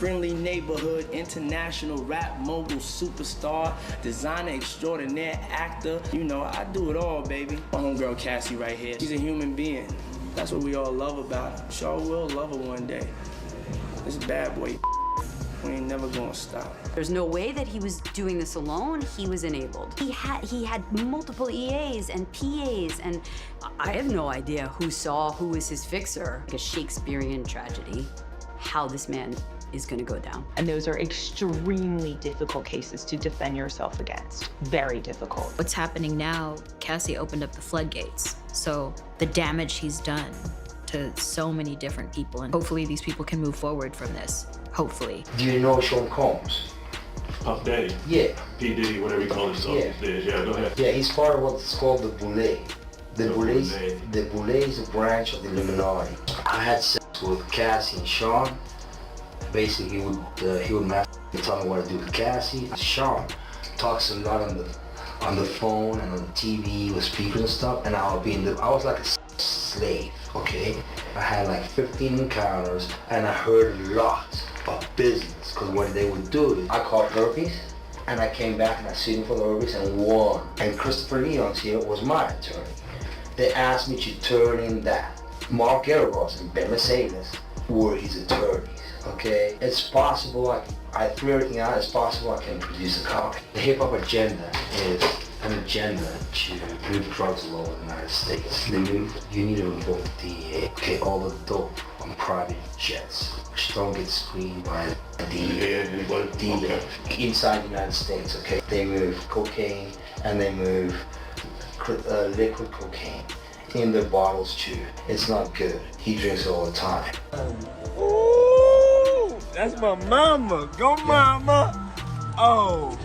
friendly neighborhood, international rap mogul superstar, designer extraordinaire, actor. You know, I do it all, baby. My homegirl Cassie right here. She's a human being. That's what we all love about her. Sure will love her one day. This bad boy, we ain't never gonna stop. There's no way that he was doing this alone. He was enabled. He had multiple EAs and PAs, and I have no idea who was his fixer. Like a Shakespearean tragedy, how this man is gonna go down. And those are extremely difficult cases to defend yourself against. Very difficult. What's happening now, Cassie opened up the floodgates. So the damage he's done to so many different people, and hopefully these people can move forward from this. Hopefully. Do you know Sean Combs? Puff Daddy? Yeah. P. Diddy, whatever he calls himself these days. Yeah, go ahead. Yeah, he's part of what's called the Boule. The Boule is a branch of the Illuminati. I had sex with Cassie and Sean. Basically, he would tell me what to do with Cassie. Sean talks a lot on the phone and on the TV with speakers and stuff, and I was like a slave, okay? I had like 15 encounters, and I heard a lot of business, because what they would do is I called herpes, and I came back and I sued him for the herpes and won. And Christopher Leon's here was my attorney. They asked me to turn in that. Mark Garagos and Ben Mercedes were his attorneys, okay? It's possible, I threw everything out, it's possible I can produce a copy. The hip-hop agenda is an agenda to move drugs all over the United States. You need to invoke the DEA. Okay, all the dope on private jets, which don't get screened by the DEA inside the United States, okay? They move cocaine and they move liquid cocaine in their bottles too. It's not good. He drinks it all the time. Ooh, that's my mama. Go mama. Oh.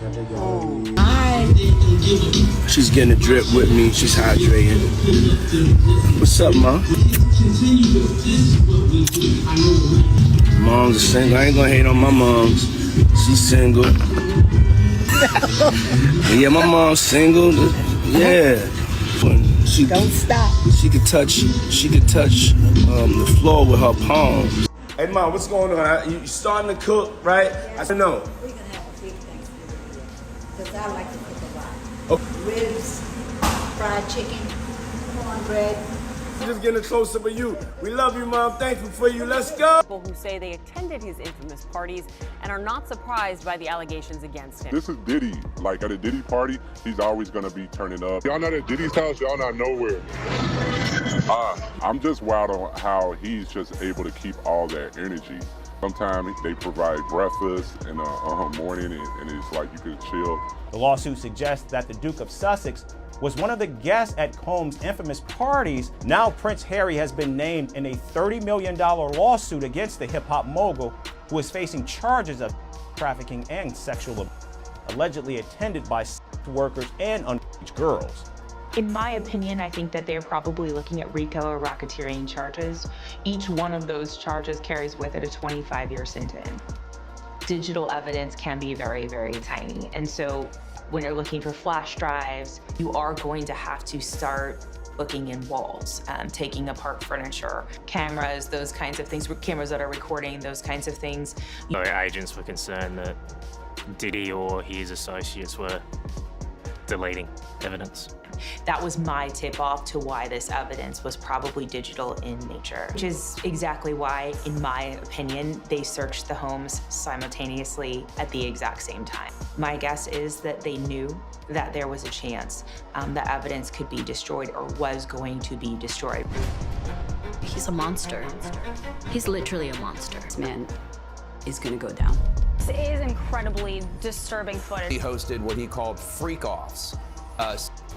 She's getting a drip with me. She's hydrated. What's up, Mom? Mom's a single. I ain't gonna hate on my moms. She's single. Yeah, my mom's single. Yeah. Don't stop. She could touch the floor with her palms. Hey, Mom, what's going on? You starting to cook, right? I said no. We're gonna have a big Thanksgiving because I like to cook a lot. Oh. Ribs, fried chicken, cornbread. Just getting closer for you. We love you, Mom. Thankful for you. Let's go. People who say they attended his infamous parties and are not surprised by the allegations against him. This is Diddy. Like at a Diddy party, he's always gonna be turning up. Y'all not at Diddy's house, y'all not nowhere. I'm just wild on how he's just able to keep all that energy. Sometimes they provide breakfast in the morning and it's like you could chill. The lawsuit suggests that the Duke of Sussex was one of the guests at Combs' infamous parties. Now Prince Harry has been named in a $30 million lawsuit against the hip-hop mogul, who is facing charges of trafficking and sexual abuse, allegedly attended by workers and underage girls. In my opinion, I think that they're probably looking at RICO or racketeering charges. Each one of those charges carries with it a 25-year sentence. Digital evidence can be very, very tiny. And so when you're looking for flash drives, you are going to have to start looking in walls, taking apart furniture, cameras, those kinds of things, cameras that are recording, those kinds of things. Agents were concerned that Diddy or his associates were deleting evidence. That was my tip-off to why this evidence was probably digital in nature, which is exactly why, in my opinion, they searched the homes simultaneously at the exact same time. My guess is that they knew that there was a chance that evidence could be destroyed or was going to be destroyed. He's a monster. He's literally a monster. This man is gonna go down. This is incredibly disturbing footage. He hosted what he called freak-offs,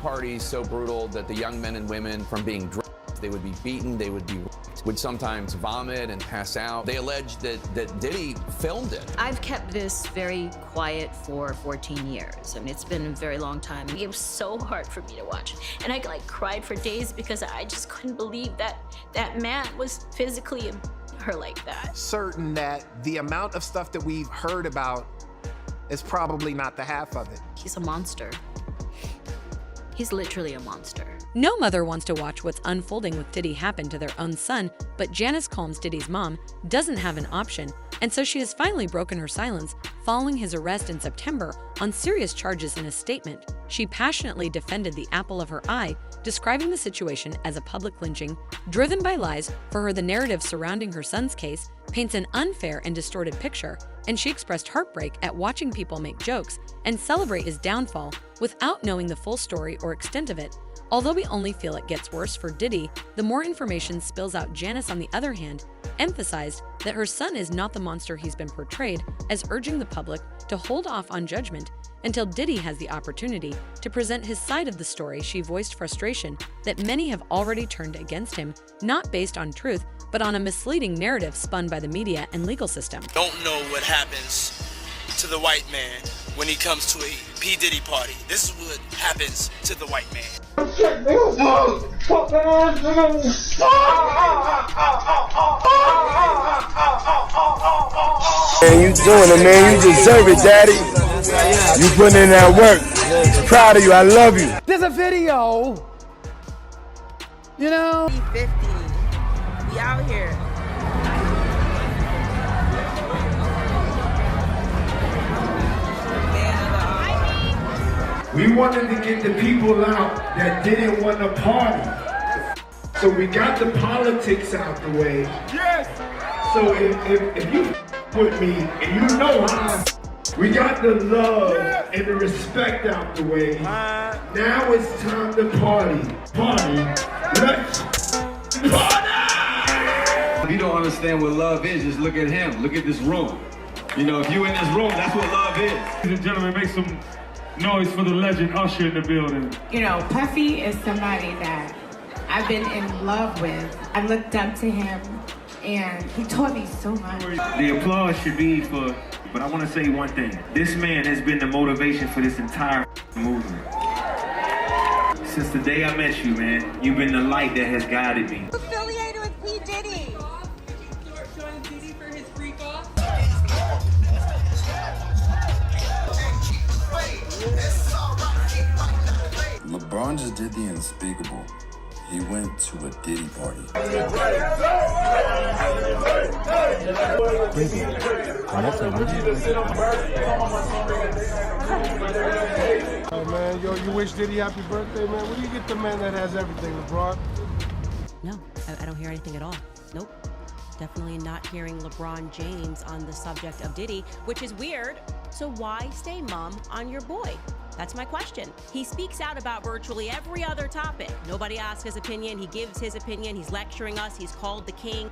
parties so brutal that the young men and women, from being drugged, they would be beaten, they would be raped, would sometimes vomit and pass out. They alleged that Diddy filmed it. I've kept this very quiet for 14 years. I mean, it's been a very long time. It was so hard for me to watch. And I cried for days because I just couldn't believe that that man was physically her like that. Certain that the amount of stuff that we've heard about is probably not the half of it. He's a monster. He's literally a monster. No mother wants to watch what's unfolding with Diddy happen to their own son, but Janice Combs, Diddy's mom, doesn't have an option And so she has finally broken her silence following his arrest in September on serious charges. In a statement, she passionately defended the apple of her eye, describing the situation as a public lynching driven by lies. For her, the narrative surrounding her son's case paints an unfair and distorted picture, and she expressed heartbreak at watching people make jokes and celebrate his downfall without knowing the full story or extent of it. Although we only feel it gets worse for Diddy, the more information spills out. Janice, on the other hand, emphasized that her son is not the monster he's been portrayed as, urging the public to hold off on judgment until Diddy has the opportunity to present his side of the story. She voiced frustration that many have already turned against him, not based on truth, but on a misleading narrative spun by the media and legal system. Don't know what happens to the white man when he comes to a P. Diddy party. This is what happens to the white man. Man, you doing it, man. You deserve it, Daddy. You putting in that work. Proud of you. I love you. There's a video. You know? 50. We out here. We wanted to get the people out that didn't want to party. So we got the politics out the way. Yes! So if you with me and you know how, we got the love and the respect out the way. Now it's time to party. Party. Let's party! If you don't understand what love is, just look at him. Look at this room. You know, if you in this room, that's what love is. Ladies and gentlemen, make some noise for the legend Usher in the building. You know, Puffy is somebody that I've been in love with. I looked up to him, and he taught me so much. The applause should be for, but I want to say one thing. This man has been the motivation for this entire movement. Since the day I met you, man, you've been the light that has guided me. Affiliated with P. Diddy. Join Diddy for his freak off. LeBron just did the unspeakable. He went to a Diddy party. Oh man, yo, you wish Diddy happy birthday, man? Where do you get the man that has everything, LeBron? No, I don't hear anything at all. Nope. Definitely not hearing LeBron James on the subject of Diddy, which is weird. So why stay mum on your boy? That's my question. He speaks out about virtually every other topic. Nobody asks his opinion. He gives his opinion. He's lecturing us. He's called the king.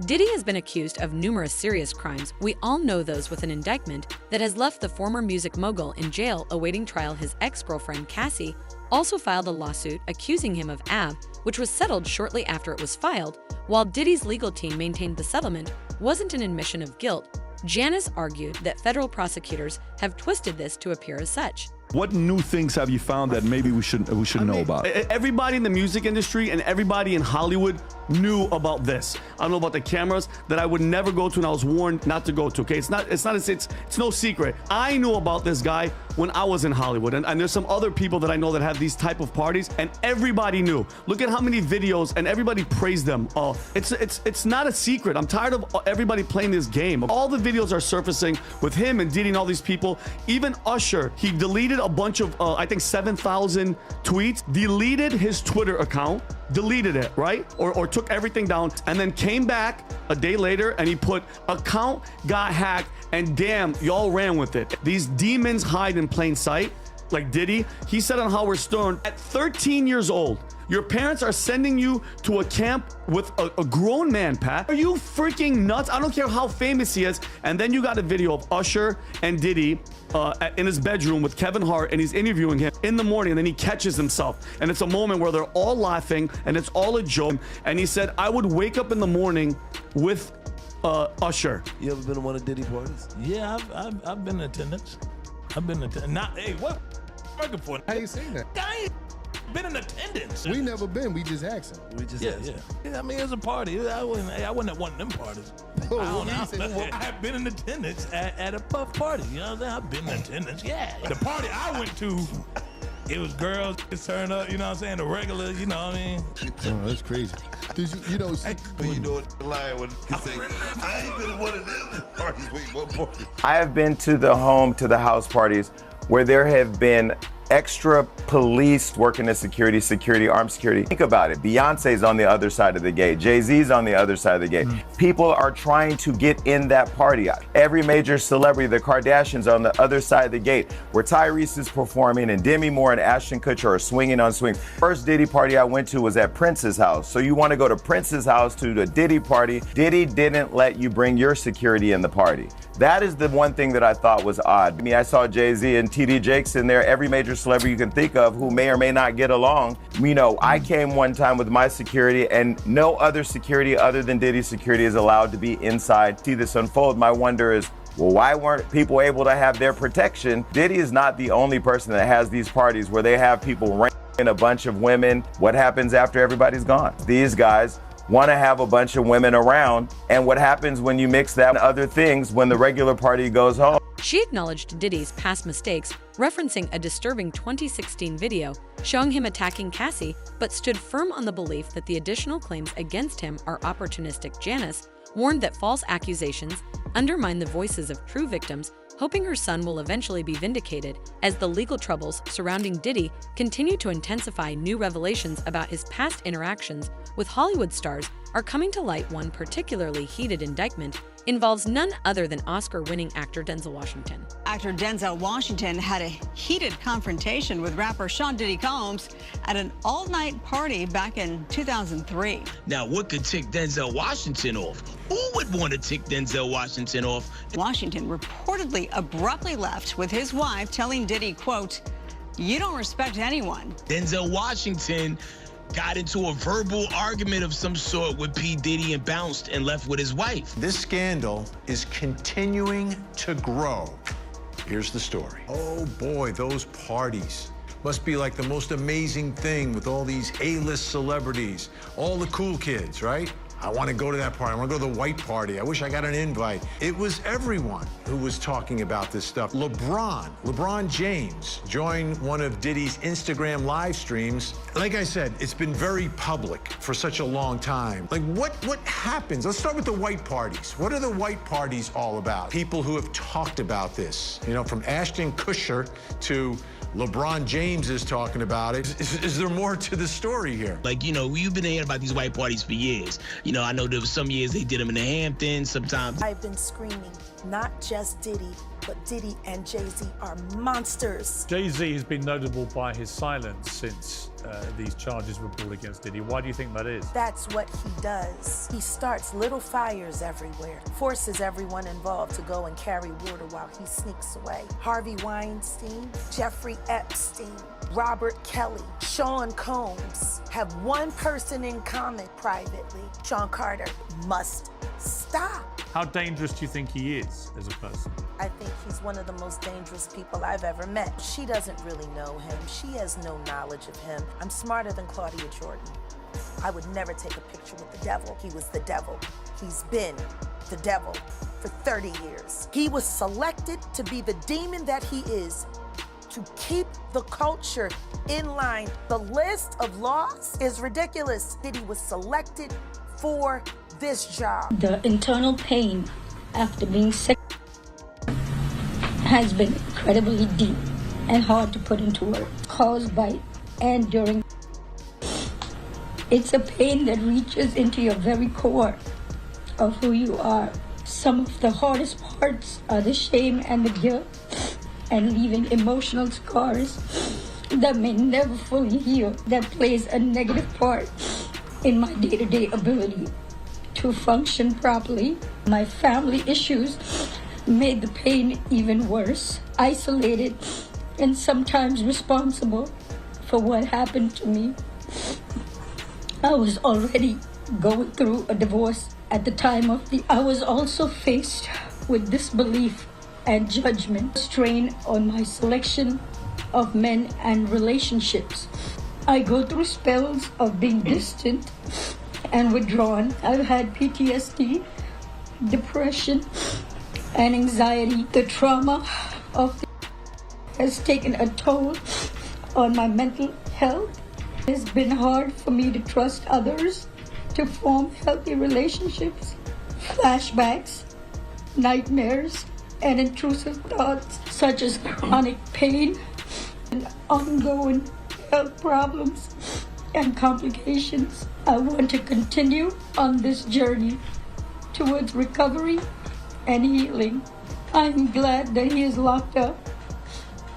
Diddy has been accused of numerous serious crimes. We all know those, with an indictment that has left the former music mogul in jail awaiting trial. His ex-girlfriend, Cassie, also filed a lawsuit accusing him of AB, which was settled shortly after it was filed. While Diddy's legal team maintained the settlement wasn't an admission of guilt, Janice argued that federal prosecutors have twisted this to appear as such. What new things have you found that maybe we should know about? Everybody in the music industry and everybody in Hollywood knew about this. I know about the cameras that I would never go to, and I was warned not to go to. Okay, it's no secret. I knew about this guy when I was in Hollywood, and there's some other people that I know that have these type of parties, and everybody knew. Look at how many videos, and everybody praised them. Oh, it's not a secret. I'm tired of everybody playing this game. All the videos are surfacing with him and Diddy and all these people. Even Usher, he deleted a bunch of, I think 7,000 tweets, deleted his Twitter account, deleted it, right? Or took everything down, and then came back a day later and he put, account got hacked, and damn, y'all ran with it. These demons hide in plain sight. Like Diddy, he said on Howard Stern, at 13 years old, your parents are sending you to a camp with a grown man, Pat. Are you freaking nuts? I don't care how famous he is. And then you got a video of Usher and Diddy in his bedroom with Kevin Hart, and he's interviewing him in the morning, and then he catches himself. And it's a moment where they're all laughing, and it's all a joke. And he said, I would wake up in the morning with Usher. You ever been to one of Diddy parties? Yeah, I've been in attendance. Not, hey, what working for? How you saying that? I ain't been in attendance. We never been. We just asked him. Yeah. I mean, it was a party. I wasn't at one of them parties. I've been in attendance at a Puff party. You know what I'm saying? I've been in attendance. Yeah. The party I went to, It was girls turn up, you know what I'm saying? The regular, you know what I mean? Oh, that's crazy. Did you know? When you doing lying when you say, I ain't been to one of them parties. Wait, what party? I have been to the house parties where there have been extra police working as security, armed security. Think about it. Beyonce's on the other side of the gate. Jay-Z's on the other side of the gate. People are trying to get in that party. Every major celebrity, the Kardashians, are on the other side of the gate, where Tyrese is performing and Demi Moore and Ashton Kutcher are swinging on swings. First Diddy party I went to was at Prince's house. So you want to go to Prince's house to the Diddy party. Diddy didn't let you bring your security in the party. That is the one thing that I thought was odd. I mean, I saw Jay-Z and TD Jakes in there, every major celebrity you can think of who may or may not get along. You know, I came one time with my security and no other security other than Diddy's security is allowed to be inside. See this unfold. My wonder is, well, why weren't people able to have their protection? Diddy is not the only person that has these parties where they have people ranking a bunch of women. What happens after everybody's gone? These guys want to have a bunch of women around, and what happens when you mix that and other things when the regular party goes home? She acknowledged Diddy's past mistakes, referencing a disturbing 2016 video showing him attacking Cassie, but stood firm on the belief that the additional claims against him are opportunistic. Janice warned that false accusations undermine the voices of true victims, hoping her son will eventually be vindicated. As the legal troubles surrounding Diddy continue to intensify, new revelations about his past interactions with Hollywood stars are coming to light. One particularly heated indictment involves none other than Oscar-winning actor Denzel Washington. Actor Denzel Washington had a heated confrontation with rapper Sean Diddy Combs at an all-night party back in 2003. Now, what could tick Denzel Washington off? Who would want to tick Denzel Washington off? Washington reportedly abruptly left with his wife, telling Diddy, quote, "You don't respect anyone." Denzel Washington got into a verbal argument of some sort with P. Diddy and bounced and left with his wife. This scandal is continuing to grow. Here's the story. Oh boy, those parties must be like the most amazing thing with all these A-list celebrities, all the cool kids, right? I want to go to that party. I want to go to the white party. I wish I got an invite. It was everyone who was talking about this stuff. LeBron James joined one of Diddy's Instagram live streams. Like I said, it's been very public for such a long time. Like, what happens? Let's start with the white parties. What are the white parties all about? People who have talked about this, you know, from Ashton Kutcher to LeBron James is talking about it. Is there more to the story here? Like, you know, we've been hearing about these white parties for years. You know, I know there was some years they did them in the Hamptons, sometimes. I've been screaming, not just Diddy, but Diddy and Jay-Z are monsters. Jay-Z has been notable by his silence since these charges were brought against Diddy. Why do you think that is? That's what he does. He starts little fires everywhere, forces everyone involved to go and carry water while he sneaks away. Harvey Weinstein, Jeffrey Epstein, Robert Kelly, Sean Combs have one person in common privately. Sean Carter must stop. How dangerous do you think he is as a person? I think he's one of the most dangerous people I've ever met. She doesn't really know him. She has no knowledge of him. I'm smarter than Claudia Jordan. I would never take a picture with the devil. He was the devil. He's been the devil for 30 years. He was selected to be the demon that he is, to keep the culture in line. The list of laws is ridiculous. Diddy was selected for this job. The internal pain after being sick has been incredibly deep and hard to put into words, caused by and during. It's a pain that reaches into your very core of who you are. Some of the hardest parts are the shame and the guilt, and leaving emotional scars that may never fully heal, that plays a negative part in my day-to-day ability to function properly. My family issues made the pain even worse, isolated, and sometimes responsible for what happened to me. I was already going through a divorce at the time of I was also faced with disbelief and judgment, strain on my selection of men and relationships. I go through spells of being distant and withdrawn. I've had PTSD, depression, and anxiety. The trauma of has taken a toll on my mental health. It's been hard for me to trust others, to form healthy relationships. Flashbacks, nightmares, and intrusive thoughts such as chronic pain and ongoing health problems and complications. I want to continue on this journey towards recovery and healing. I'm glad that he is locked up,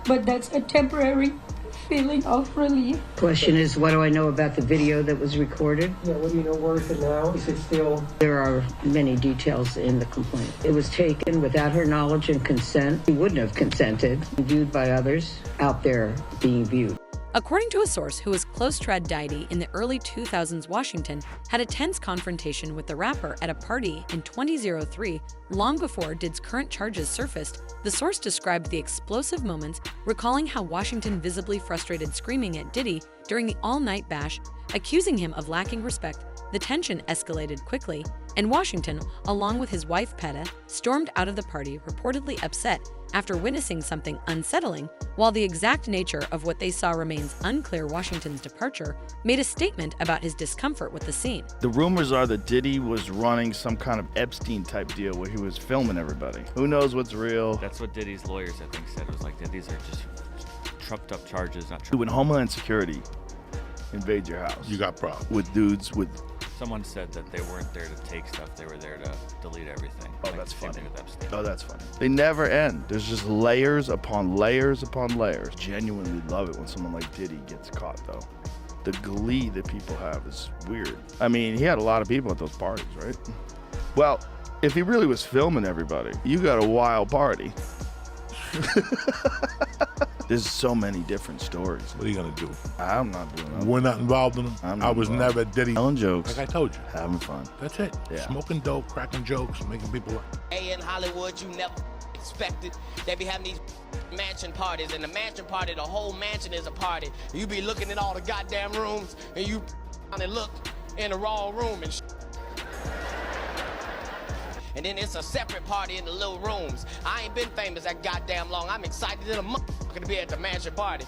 but that's a temporary feeling of relief. Question is, what do I know about the video that was recorded? Yeah, what do you know where is it now? Is it still? There are many details in the complaint. It was taken without her knowledge and consent. She wouldn't have consented, viewed by others, out there being viewed. According to a source who was close to Diddy in the early 2000s, Washington had a tense confrontation with the rapper at a party in 2003, long before Diddy's current charges surfaced. The source described the explosive moments, recalling how Washington visibly frustrated screaming at Diddy during the all-night bash, accusing him of lacking respect. The tension escalated quickly, and Washington, along with his wife Petta, stormed out of the party, reportedly upset after witnessing something unsettling. While the exact nature of what they saw remains unclear, Washington's departure made a statement about his discomfort with the scene. The rumors are that Diddy was running some kind of Epstein-type deal where he was filming everybody. Who knows what's real? That's what Diddy's lawyers, I think, said. It was like, these are just trucked up charges, not true. When Homeland Security invade your house, You got problems. with dudes with... Someone said that they weren't there to take stuff, they were there to delete everything. Oh, Like that's the same funny. thing with Epstein. Oh, that's funny. They never end. There's just layers upon layers upon layers. Genuinely love it when someone like Diddy gets caught, though. The glee that people have is weird. I mean, he had a lot of people at those parties, right? Well, if he really was filming everybody, you got a wild party. There's so many different stories. What are you gonna do? I'm not doing that. We're not involved in them. I'm I not was involved. never Diddy. Telling jokes. Like I told you. Having fun. That's it. Yeah. Smoking dope, cracking jokes, making people laugh. Hey, in Hollywood, you never expected. They be having these mansion parties, and the mansion party, the whole mansion is a party. You be looking at all the goddamn rooms, and you and look in the wrong room and and then it's a separate party in the little rooms. I ain't been famous that goddamn long. I'm excited as a motherfucker to be at the mansion party.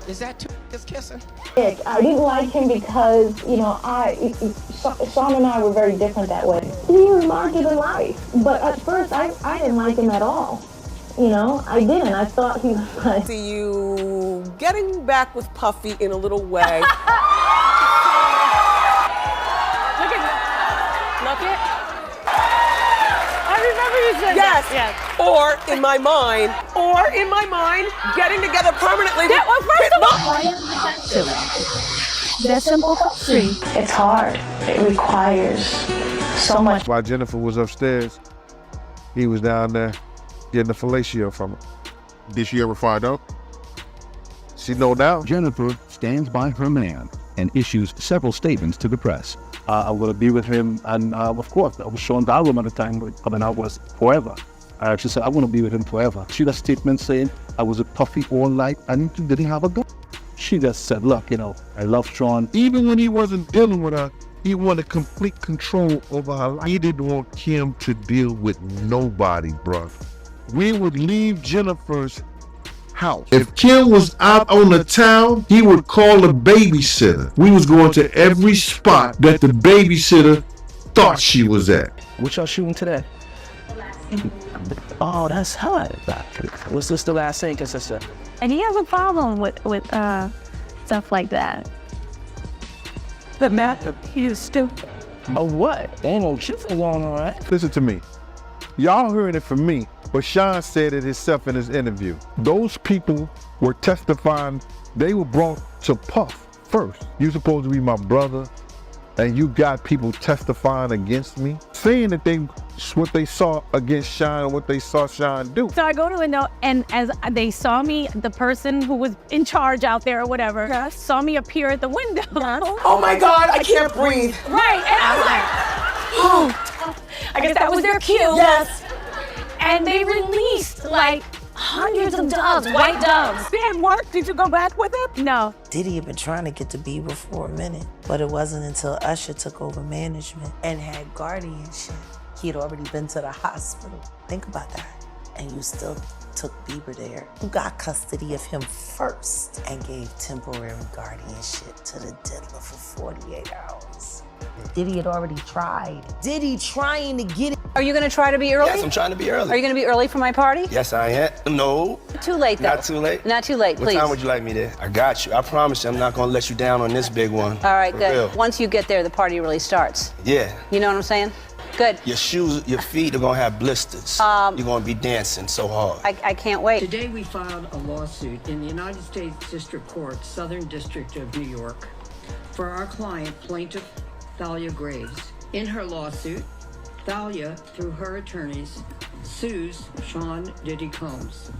Is that two niggas kissing? I didn't like him because, you know, Sean and I were very different that way. He was larger than life. But at first, I didn't like him at all. You know, I didn't. I thought he was like... See you getting back with Puffy in a little way. Look it. I remember you said yes. that. Yes. Or in my mind, getting together permanently. That was first of all. That simple three. It's hard. It requires so much. While Jennifer was upstairs, he was down there getting the fellatio from her. Did she ever find out? She no doubt. Jennifer stands by her man and issues several statements to the press. I want to be with him, and of course, I was showing the album at the time, but I mean, I was forever. I actually said, I want to be with him forever. She got a statement saying, I was a Puffy all night and didn't have a gun. She just said, look, you know, I love Sean. Even when he wasn't dealing with her, he wanted complete control over her life. He didn't want Kim to deal with nobody, bro. We would leave Jennifer's house. If Kim was out on the town, he would call a babysitter. We was going to every spot that the babysitter thought she was at. What y'all shooting today? Oh, that's hot. What's this the last thing, sister? And he has a problem with stuff like that. The math, he is stupid. Oh, what? They ain't no shit going on, right? Listen to me. Y'all heard it from me, but Sean said it himself in his interview. Those people were testifying. They were brought to Puff first. You supposed to be my brother, and you got people testifying against me, saying that what they saw against Sean and what they saw Sean do. So I go to the window, and as they saw me, the person who was in charge out there or whatever, saw me appear at the window. Oh my God, I can't breathe. Right, and I was like, oh, I guess that was their cue. Yes. And they released like hundreds of doves, white doves. Then Mark, did you go back with it? No. Diddy had been trying to get to Bieber for a minute, but it wasn't until Usher took over management and had guardianship. He had already been to the hospital. Think about that. And you still took Bieber there? Who got custody of him first and gave temporary guardianship to the diddler for 48 hours? Diddy had already tried. Diddy trying to get it. Are you going to try to be early? Yes, I'm trying to be early. Are you going to be early for my party? Yes, I am. No. Too late, though. Not too late? Not too late, please. What time would you like me there? I got you. I promise you I'm not going to let you down on this big one. All right, For good. real. Once you get there, the party really starts. Yeah. You know what I'm saying? Good. Your shoes, your feet are going to have blisters. You're going to be dancing so hard. I can't wait. Today we filed a lawsuit in the United States District Court, Southern District of New York, for our client, plaintiff Thalia Graves. In her lawsuit, Thalia, through her attorneys, sues Sean Diddy Combs,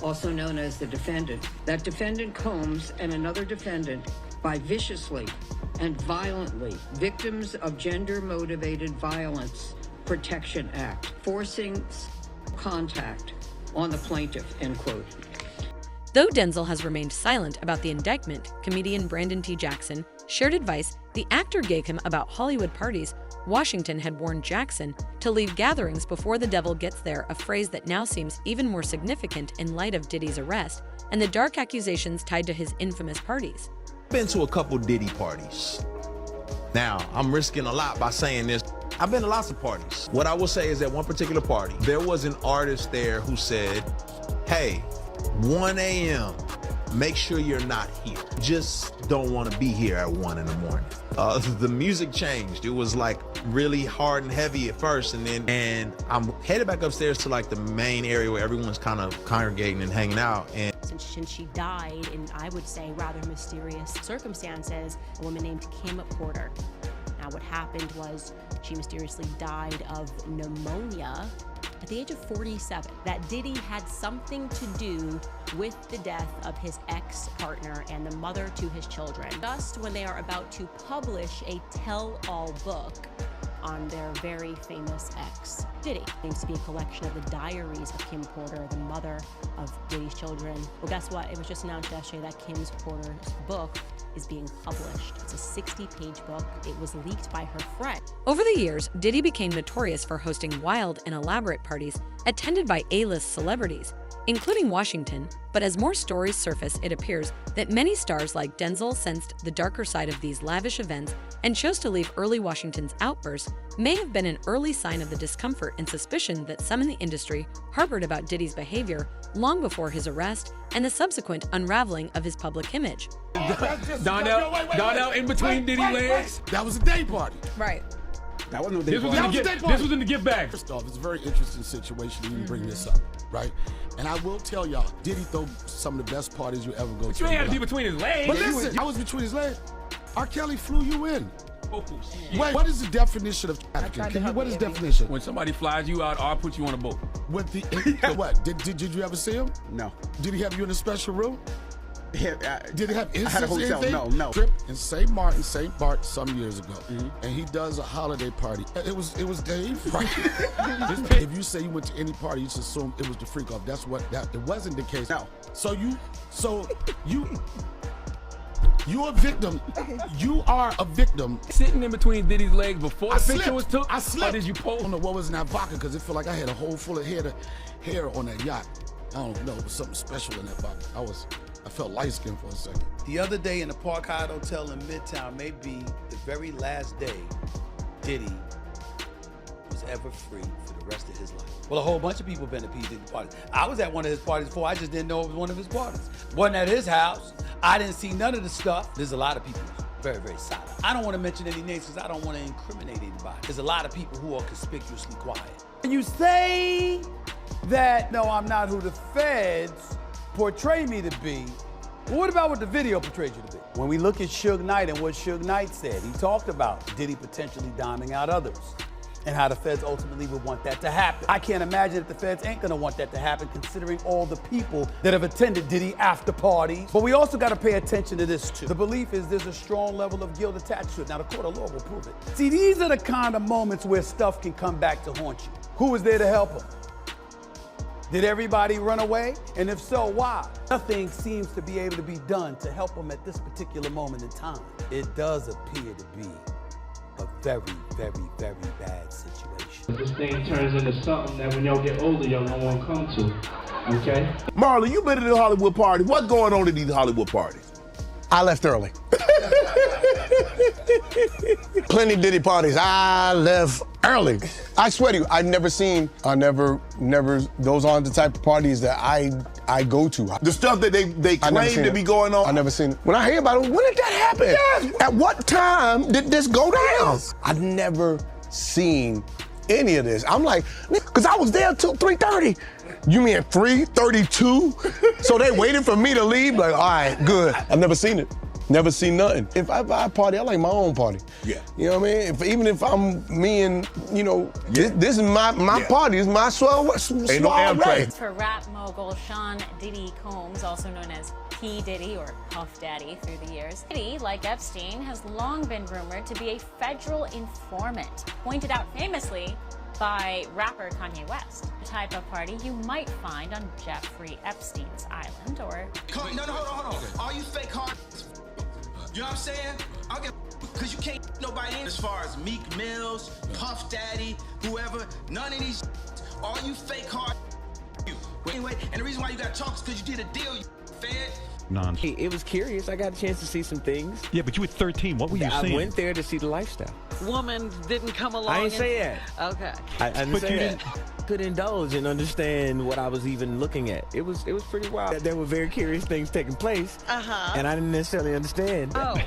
also known as the defendant. That defendant Combs and another defendant, by viciously and violently, Victims of Gender-Motivated Violence Protection Act, forcing contact on the plaintiff, end quote. Though Denzel has remained silent about the indictment, comedian Brandon T. Jackson shared advice the actor gave him about Hollywood parties. Washington had warned Jackson to leave gatherings before the devil gets there, a phrase that now seems even more significant in light of Diddy's arrest and the dark accusations tied to his infamous parties. Been to a couple Diddy parties. Now, I'm risking a lot by saying this. I've been to lots of parties. What I will say is at one particular party, there was an artist there who said, hey, 1 a.m., make sure you're not here. Just don't want to be here at 1 in the morning. The music changed. It was like really hard and heavy at first, and I'm headed back upstairs to like the main area where everyone's kind of congregating and hanging out. And since she died in, I would say, rather mysterious circumstances, a woman named Kim Porter. Now, what happened was she mysteriously died of pneumonia at the age of 47. That Diddy had something to do with the death of his ex-partner and the mother to his children. Just when they are about to publish a tell-all book on their very famous ex, Diddy. It seems to be a collection of the diaries of Kim Porter, the mother of Diddy's children. Well, guess what? It was just announced yesterday that Kim Porter's book is being published. It's a 60-page book. It was leaked by her friend. Over the years, Diddy became notorious for hosting wild and elaborate parties attended by A-list celebrities, including Washington. But as more stories surface, it appears that many stars like Denzel sensed the darker side of these lavish events and chose to leave early. Washington's outbursts may have been an early sign of the discomfort and suspicion that some in the industry harbored about Diddy's behavior long before his arrest and the subsequent unraveling of his public image. Donnell in between Diddy legs. That was a day party. Right. That wasn't no day This was party. this was in the gift bag. First off, it's a very interesting situation to even bring this up, right? And I will tell y'all, Diddy throw some of the best parties you ever go to. You ain't had to be between his legs. But listen, I was between his legs. R. Kelly flew you in. Wait, what is the definition of trafficking? What is the definition? When somebody flies you out, I'll put you on a boat. What? What? Did you ever see him? No. Did he have you in a special room? Did he have I had a hotel. anything? No. Trip in St. Martin, St. Bart, some years ago, and he does a holiday party. It was Dave. Right. If you say you went to any party, you just assume it was the freak off. That's what that. It wasn't the case. No. So you're a victim. You are a victim. Sitting in between Diddy's legs before the picture was took. I slipped. Or did you pose? I don't know what was in that vodka because it felt like I had a whole full of hair on that yacht. I don't know. It was something special in that vodka. I felt light skinned for a second. The other day in the Park Hyatt Hotel in Midtown may be the very last day Diddy was ever free for the rest of his life. Well, a whole bunch of people been to P. Diddy parties. I was at one of his parties before. I just didn't know it was one of his parties. Wasn't at his house. I didn't see none of the stuff. There's a lot of people very, very silent. I don't want to mention any names because I don't want to incriminate anybody. There's a lot of people who are conspicuously quiet. And you say that, no, I'm not who the feds portray me to be. Well, what about what the video portrayed you to be? When we look at Suge Knight and what Suge Knight said, he talked about Diddy potentially diming out others and how the feds ultimately would want that to happen. I can't imagine that the feds ain't gonna want that to happen considering all the people that have attended Diddy after parties. But we also gotta pay attention to this too. The belief is there's a strong level of guilt attached to it. Now the court of law will prove it. See, these are the kind of moments where stuff can come back to haunt you. Who was there to help him? Did everybody run away? And if so, why? Nothing seems to be able to be done to help them at this particular moment in time. It does appear to be a very, very, very bad situation. This thing turns into something that when y'all get older, y'all don't want to come to. Okay. Marlon, you been to the Hollywood party. What's going on at these Hollywood parties? I left early. Plenty Diddy parties. I left early. I swear to you, those aren't the type of parties that I go to. The stuff that they claim to be going on. I never seen it. When I hear about it, when did that happen? Yes. At what time did this go down? I've never seen any of this. I'm like, because I was there till 3:30. You mean 3:32? So they waiting for me to leave? Like, all right, good. I've never seen it. Never seen nothing. If I party, I like my own party. Yeah. You know what I mean? Even if I'm me and, this is my party. It's my swell Ain't no Amtrak. For rap mogul Sean Diddy Combs, also known as P. Diddy or Puff Daddy through the years. Diddy, like Epstein, has long been rumored to be a federal informant, pointed out famously by rapper Kanye West. The type of party you might find on Jeffrey Epstein's island or... No, hold on. All you fake hard... You know what I'm saying? I'll get... Because you can't nobody in as far as Meek Mills, Puff Daddy, whoever. None of these... All you fake hard... Anyway, and the reason why you got to talk is because you did a deal, you fed. Hey, it was curious. I got a chance to see some things. Yeah, but you were 13. What were you seeing? I went there to see the lifestyle. Woman didn't come along. I didn't say that. Okay. I didn't say that. Could indulge and understand what I was even looking at. It was pretty wild. There were very curious things taking place. And I didn't necessarily understand. Oh.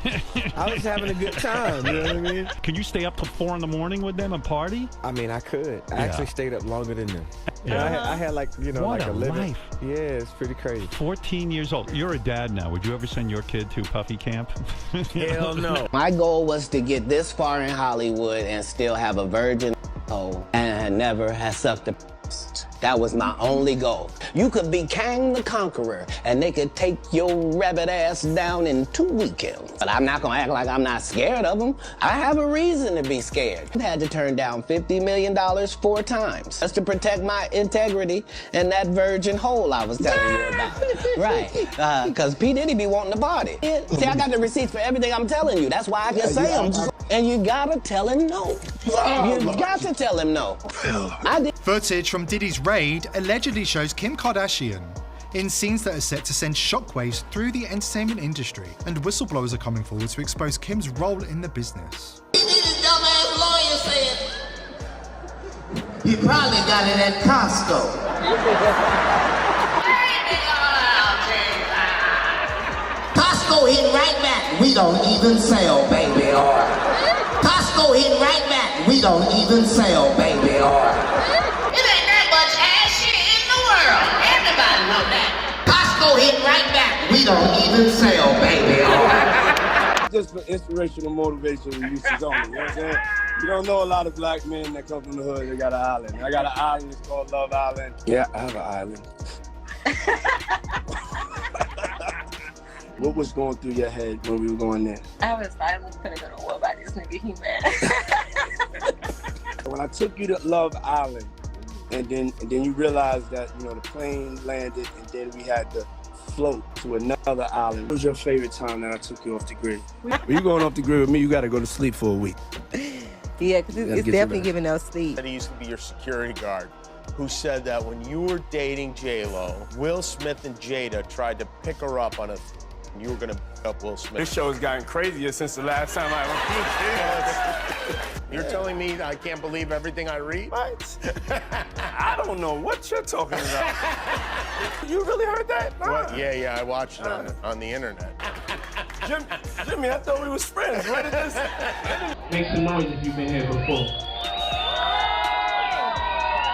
I was having a good time, you know what I mean? Can you stay up till 4 in the morning with them and party? I mean, I could. I actually stayed up longer than them. Yeah. I had what like a a living. life. Yeah, it's pretty crazy. 14 years old. You're a dad now. Would you ever send your kid to Puffy camp? Hell no. My goal was to get this far in Hollywood and still have a virgin hole and never have sucked a. That was my only goal. You could be Kang the Conqueror and they could take your rabbit ass down in 2 weekends. But I'm not gonna act like I'm not scared of them. I have a reason to be scared. I had to turn down $50 million 4 times just to protect my integrity and that virgin hole I was telling you about. Right, because P. Diddy be wanting the body. See, I got the receipts for everything I'm telling you. That's why I can say them. And you gotta tell him no. You got to tell him no. Footage from Diddy's raid allegedly shows Kim Kardashian in scenes that are set to send shockwaves through the entertainment industry, and whistleblowers are coming forward to expose Kim's role in the business. This dumbass lawyer said you probably got it at Costco. Costco hit right back. We don't even sell baby oil. Costco hit right back. We don't even sell baby oil. It ain't that much ass shit in the world. Everybody know that. Costco hit right back. We don't even sell baby oil. Just for inspirational, motivational uses only, you know what I'm saying? You don't know a lot of black men that come from the hood, they got an island. I got an island, it's called Love Island. Yeah, I have an island. What was going through your head when we were going there? I was finally gonna go to war by this nigga, he mad. When I took you to Love Island, and then you realized that, the plane landed and then we had to float to another island. What was your favorite time that I took you off the grid? When you going off the grid with me, you gotta go to sleep for a week. Yeah, because it's definitely giving no sleep. He used to be your security guard, who said that when you were dating J-Lo, Will Smith and Jada tried to pick her up on you were gonna pick up Will Smith. This show has gotten crazier since the last time I went. You're telling me I can't believe everything I read? What? I don't know what you're talking about. You really heard that? Nah. What? Yeah, I watched it on the internet. Jimmy, I thought we was friends. What is this? Make some noise if you've been here before.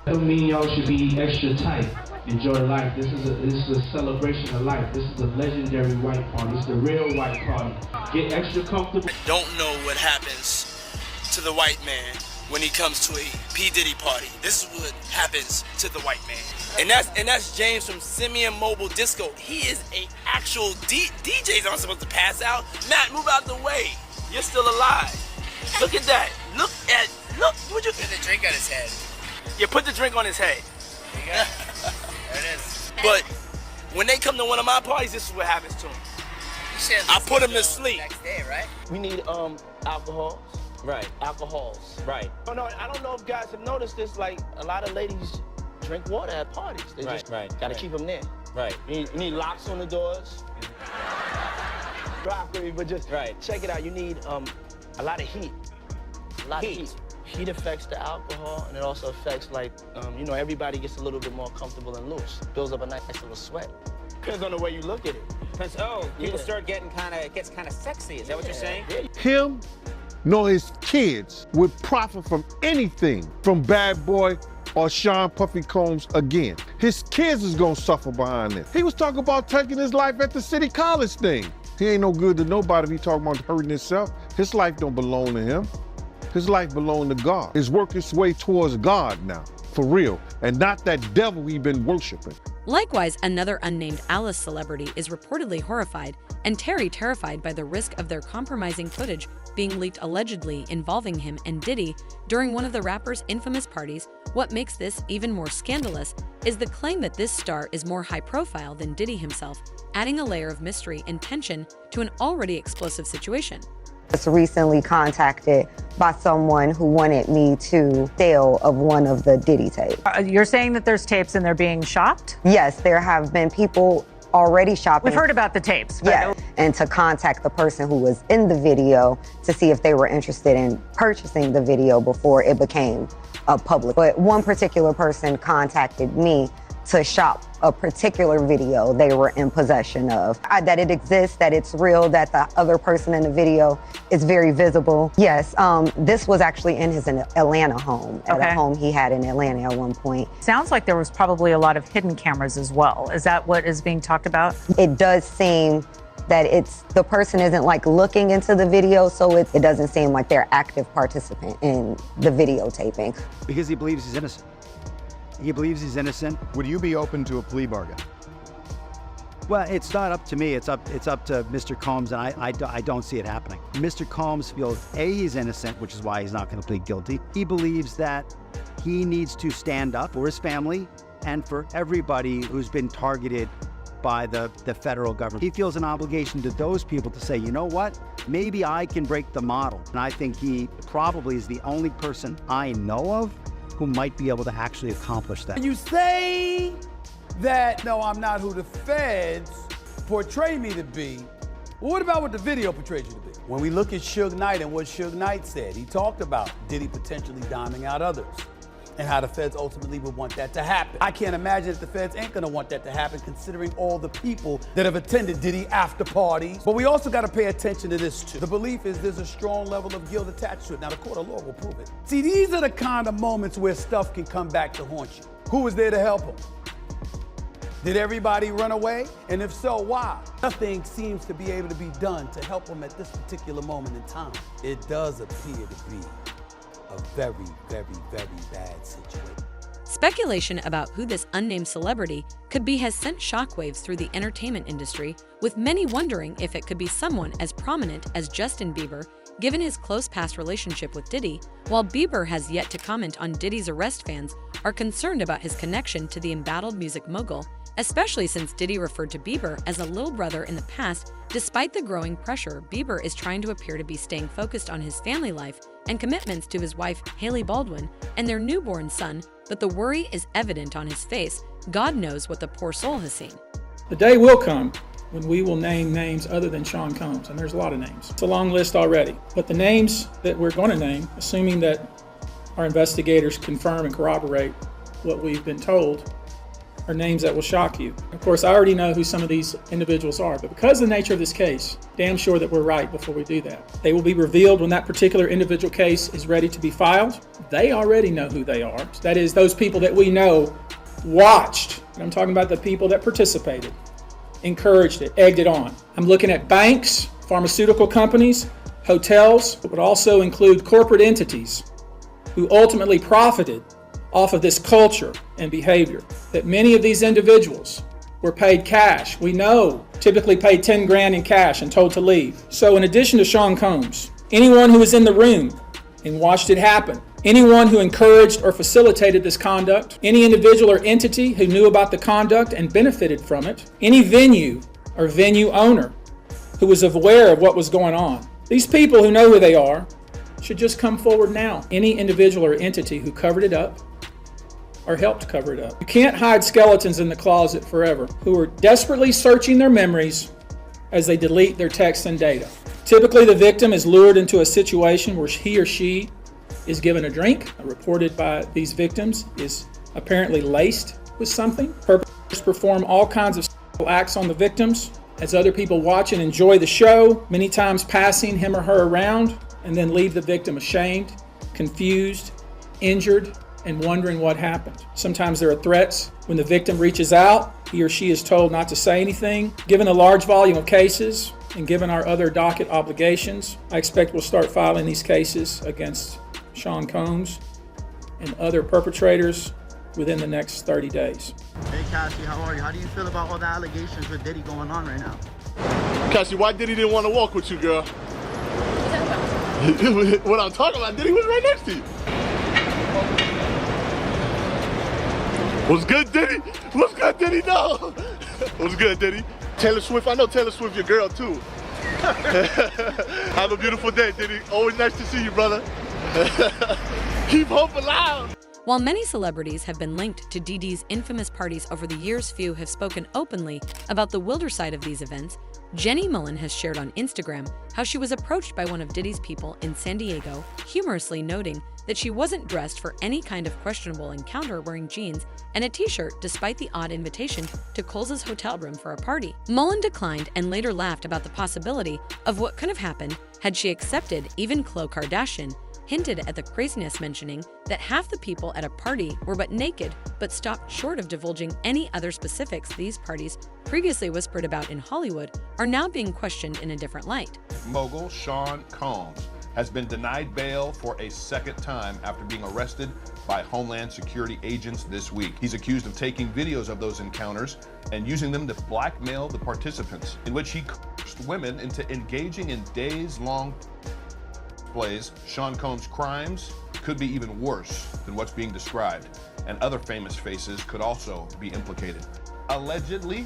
That don't mean y'all should be extra tight. Enjoy life. This is a celebration of life. This is a legendary white party. It's the real white party. Get extra comfortable. Don't know what happens to the white man when he comes to a P. Diddy party. This is what happens to the white man. And that's James from Simeon Mobile Disco. He is a actual DJ's not supposed to pass out. Matt, move out the way. You're still alive. Look at that. Look, would you put the drink on his head? Yeah, put the drink on his head. There you go. There it is. But when they come to one of my parties, this is what happens to them. I put them to sleep. Next day, right? We need alcohol. Right, alcohols. Right. Oh, no, I don't know if guys have noticed this, like a lot of ladies drink water at parties. They gotta keep them there. Right. You need locks on the doors. Rock with me, but just check it out. You need a lot of heat. A lot of heat. Heat affects the alcohol, and it also affects, like, everybody gets a little bit more comfortable and loose. Builds up a nice little sweat. Depends on the way you look at it. People start getting it gets kind of sexy. Is that what you're saying? Him nor his kids would profit from anything from Bad Boy or Sean Puffy Combs again. His kids is gonna suffer behind this. He was talking about taking his life at the City College thing. He ain't no good to nobody if he talking about hurting himself. His life don't belong to him. His life belong to God. It's working its way towards God now, for real, and not that devil we've been worshiping. Likewise, another unnamed Alice celebrity is reportedly horrified and Terry terrified by the risk of their compromising footage being leaked allegedly involving him and Diddy during one of the rapper's infamous parties. What makes this even more scandalous is the claim that this star is more high profile than Diddy himself, adding a layer of mystery and tension to an already explosive situation. I was recently contacted by someone who wanted me to sell of one of the Diddy tapes. You're saying that there's tapes and they're being shopped? Yes, there have been people already shopping. We've heard about the tapes. Yeah, and to contact the person who was in the video to see if they were interested in purchasing the video before it became public. But one particular person contacted me to shop a particular video they were in possession of. That it exists, that it's real, that the other person in the video is very visible. Yes, this was actually in his Atlanta home, at a home he had in Atlanta at one point. Sounds like there was probably a lot of hidden cameras as well. Is that what is being talked about? It does seem that the person isn't like looking into the video, so it doesn't seem like they're active participant in the videotaping. Because he believes he's innocent. He believes he's innocent. Would you be open to a plea bargain? Well, it's not up to me. It's up to Mr. Combs, and I don't see it happening. Mr. Combs feels, A, he's innocent, which is why he's not going to plead guilty. He believes that he needs to stand up for his family and for everybody who's been targeted by the federal government. He feels an obligation to those people to say, you know what? Maybe I can break the model. And I think he probably is the only person I know of who might be able to actually accomplish that. You say that, no, I'm not who the feds portray me to be. Well, what about what the video portrays you to be? When we look at Suge Knight and what Suge Knight said, he talked about Diddy potentially diming out others and how the feds ultimately would want that to happen. I can't imagine that the feds ain't gonna want that to happen considering all the people that have attended Diddy after parties. But we also gotta pay attention to this too. The belief is there's a strong level of guilt attached to it. Now the court of law will prove it. See, these are the kind of moments where stuff can come back to haunt you. Who was there to help him? Did everybody run away? And if so, why? Nothing seems to be able to be done to help him at this particular moment in time. It does appear to be a very, very, very bad situation. Speculation about who this unnamed celebrity could be has sent shockwaves through the entertainment industry, with many wondering if it could be someone as prominent as Justin Bieber, given his close past relationship with Diddy. While Bieber has yet to comment on Diddy's arrest, fans are concerned about his connection to the embattled music mogul, especially since Diddy referred to Bieber as a little brother in the past. Despite the growing pressure, Bieber is trying to appear to be staying focused on his family life and commitments to his wife, Hailey Baldwin, and their newborn son, but the worry is evident on his face. God knows what the poor soul has seen. The day will come when we will name names other than Sean Combs, and there's a lot of names. It's a long list already, but the names that we're going to name, assuming that our investigators confirm and corroborate what we've been told, are names that will shock you. Of course, I already know who some of these individuals are, but because of the nature of this case, damn sure that we're right before we do that. They will be revealed when that particular individual case is ready to be filed. They already know who they are. That is, those people that we know watched. And I'm talking about the people that participated, encouraged it, egged it on. I'm looking at banks, pharmaceutical companies, hotels. It would also include corporate entities who ultimately profited off of this culture and behavior. That many of these individuals were paid cash. We know, typically paid 10 grand in cash and told to leave. So in addition to Sean Combs, anyone who was in the room and watched it happen, anyone who encouraged or facilitated this conduct, any individual or entity who knew about the conduct and benefited from it, any venue or venue owner who was aware of what was going on. These people who know who they are should just come forward now. Any individual or entity who covered it up or helped cover it up. You can't hide skeletons in the closet forever who are desperately searching their memories as they delete their texts and data. Typically, the victim is lured into a situation where he or she is given a drink, reported by these victims, is apparently laced with something. Perpetrators perform all kinds of sexual acts on the victims as other people watch and enjoy the show, many times passing him or her around, and then leave the victim ashamed, confused, injured, and wondering what happened. Sometimes there are threats. When the victim reaches out, he or she is told not to say anything. Given a large volume of cases and given our other docket obligations, I expect we'll start filing these cases against Sean Combs and other perpetrators within the next 30 days. Hey Cassie, how are you? How do you feel about all the allegations with Diddy going on right now? Cassie, why Diddy didn't want to walk with you, girl? What I'm talking about, Diddy was right next to you. What's good, Diddy? What's good, Diddy? No. What's good, Diddy? Taylor Swift, I know Taylor Swift your girl too. Have a beautiful day, Diddy. Always nice to see you, brother. Keep hope alive. While many celebrities have been linked to Diddy's infamous parties over the years, few have spoken openly about the wilder side of these events. Jenny Mullen has shared on Instagram how she was approached by one of Diddy's people in San Diego, humorously noting that she wasn't dressed for any kind of questionable encounter wearing jeans and a t-shirt despite the odd invitation to Cole's hotel room for a party. Mullen declined and later laughed about the possibility of what could have happened had she accepted. Even Khloe Kardashian hinted at the craziness, mentioning that half the people at a party were but naked, but stopped short of divulging any other specifics. These parties, previously whispered about in Hollywood, are now being questioned in a different light. Mogul Sean Combs has been denied bail for a second time after being arrested by Homeland Security agents this week. He's accused of taking videos of those encounters and using them to blackmail the participants, in which he coerced women into engaging in days-long displays. Sean Combs' crimes could be even worse than what's being described, and other famous faces could also be implicated. Allegedly,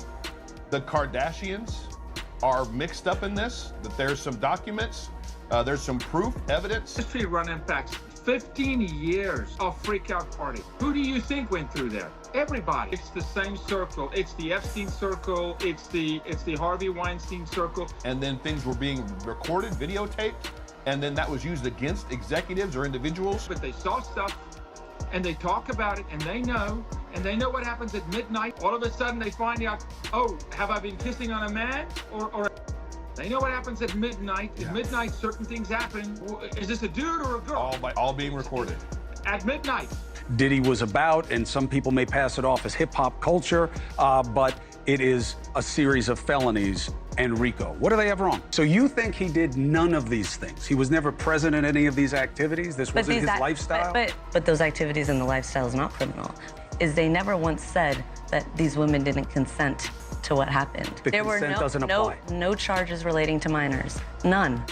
the Kardashians are mixed up in this, that there's some documents, there's some proof, evidence. History running back 15 years of freak out party. Who do you think went through there? Everybody. It's the same circle. It's the Epstein circle. It's the Harvey Weinstein circle. And then things were being recorded, videotaped, and then that was used against executives or individuals. But they saw stuff and they talk about it and they know what happens at midnight. All of a sudden they find out, oh, have I been kissing on a man or they know what happens at midnight. At midnight, certain things happen. Is this a dude or a girl? All being recorded. At midnight. Diddy was about, and some people may pass it off as hip-hop culture, but it is a series of felonies and RICO. What do they have wrong? So you think he did none of these things? He was never present in any of these activities? This wasn't his lifestyle? But those activities and the lifestyle is not criminal. Is they never once said that these women didn't consent to what happened. There were no charges relating to minors. None.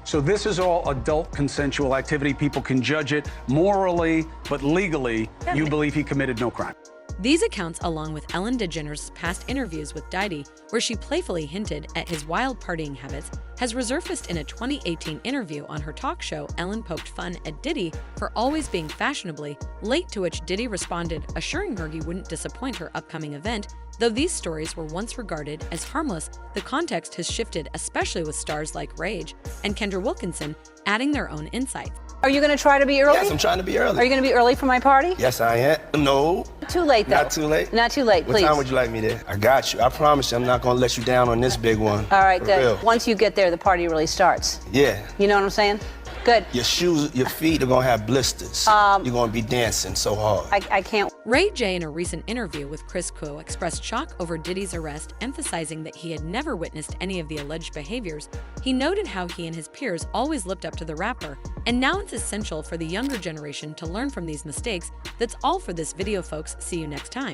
So this is all adult consensual activity. People can judge it morally, but legally, you believe he committed no crime. These accounts, along with Ellen DeGeneres' past interviews with Diddy, where she playfully hinted at his wild partying habits, has resurfaced in a 2018 interview on her talk show. Ellen poked fun at Diddy for always being fashionably late, to which Diddy responded, assuring her he wouldn't disappoint her upcoming event. Though these stories were once regarded as harmless, the context has shifted, especially with stars like Rage and Kendra Wilkinson adding their own insights. Are you going to try to be early? Yes, I'm trying to be early. Are you going to be early for my party? Yes, I am. No. Too late, though. Not too late? Not too late, please. What time would you like me there? I got you. I promise you I'm not going to let you down on this big one. All right, For good. real. Once you get there, the party really starts. Yeah. You know what I'm saying? Good. Your shoes, your feet are going to have blisters. You're going to be dancing so hard. I can't. Ray J, in a recent interview with Chris Kuo, expressed shock over Diddy's arrest, emphasizing that he had never witnessed any of the alleged behaviors. He noted how he and his peers always looked up to the rapper, and now it's essential for the younger generation to learn from these mistakes. That's all for this video, folks. See you next time.